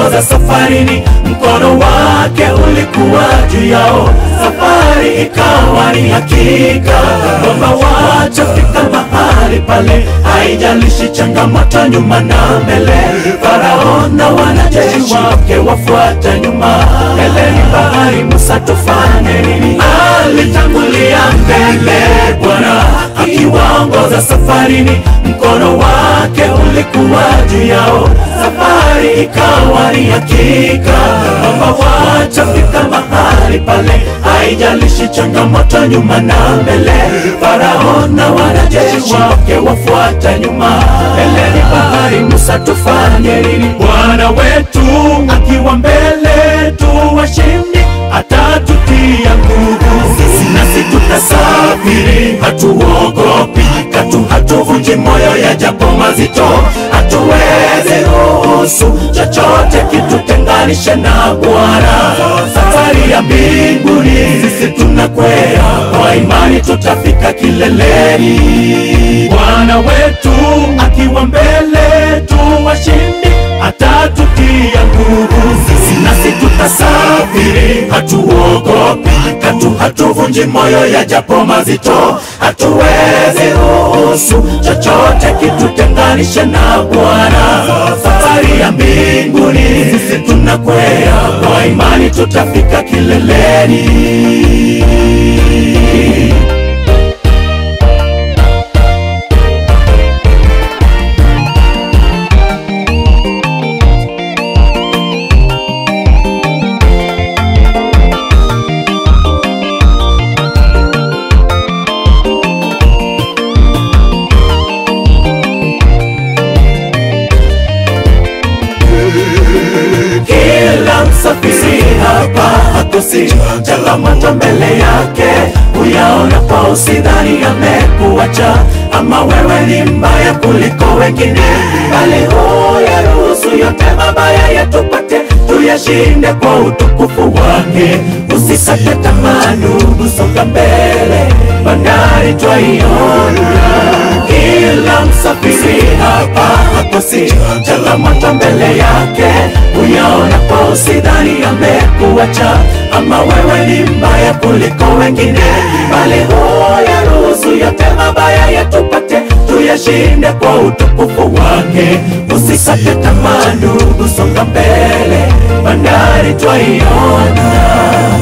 akiwaongoza safarini, mkono wake ulikuwa juu yao. Safari ikawa ni hakika kwamba watafika mahali pale, haijalishi changamoto nyuma na mbele. Farao na wanajeshi wake wafuata nyuma, mbele ni bahari, Musa tufanye nini? Alitangulia mbele Bwana akiwaongoza safarini, mkono wake ulikuwa juu yao. Safari ikawa ni hakika kwamba watafika mahali pale, haijalishi changamoto nyuma na mbele. Farao na wanajeshi wake wafuata nyuma, mbele ni bahari, Musa tufanye nini? Bwana wetu akiwa mbele tu washindi, atatutia nguvu, sisi nasi tutasafiri, hatuogopi katu, hatuvunji moyo yajapo mazito. Hatuwezi ruhusu chochote kitutenganishe na Bwana. Safari ya mbinguni sisi tunakwea, kwa imani tutafika kileleni. Bwana wetu akiwa mbele tu washindi, atatutia nguvu, sisi nasi tutasafiri, hatuogopi katu, hatuvunji moyo yajapo mazito. Hatuwezi ruhusu chochote kitutenganishe na Bwana. Safari ya mbinguni sisi tunakwea, kwa imani tutafika kileleni. Kila msafiri hapa hakosi changamoto mbele yake, uyaona kwa usidhani amekuacha, ama wewe ni mbaya kuliko wengine, bali huyaruhusu yote mabaya yatupate, tuyashinde kwa utukufu wake. Usisate tamaa ndugu, songa mbele, bandari twaiona. Kila msafiri hapa hakosi changamoto mbele yake, uyaona kwa usidhani amekuacha, ama wewe ni mbaya kuliko wengine, bali huyaruhusu yote mabaya yatupate, tuyashinde kwa utukufu wake. Usisate tamaa ndugu, songa mbele, bandari twaiona.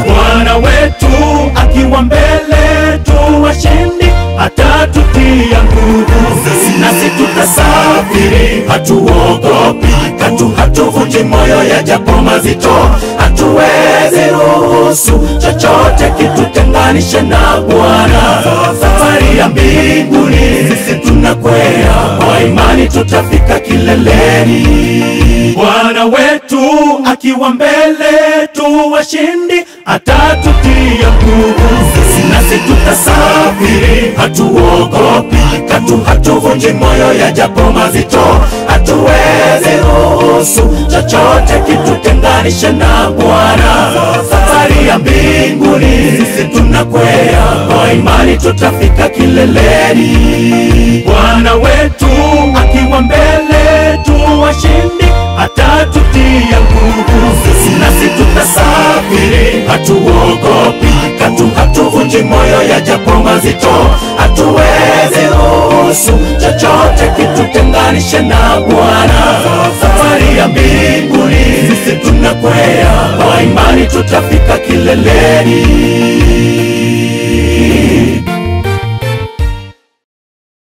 Bwana wetu akiwa mbele tu washindi, atatutia nguvu, sisi nasi tutasafiri, hatuogopi katu, hatuvunji moyo yajapo mazito. Hatuwezi ruhusu chochote kitutenganishe na Bwana. Safari ya mbinguni sisi tunakwea, kwa imani tutafika kileleni. Bwana wetu akiwa mbele tu washindi, atatutia nguvu, sisi nasi tutasafiri, hatuogopi katu, hatuvunji moyo yajapo mazito. Hatuwezi ruhusu chochote kitutenganishe na Bwana. Safari ya mbinguni sisi tunakwea, kwa imani tutafika kileleni. Bwana wetu akiwa mbele tu washindi, atatutia nguvu, sisi nasi tutasafiri, hatuogopi katu, hatuvunji moyo yajapo mazito. Hatuwezi ruhusu chochote kitutenganishe na Bwana. Safari ya mbinguni sisi tunakwea, kwa imani tutafika kileleni.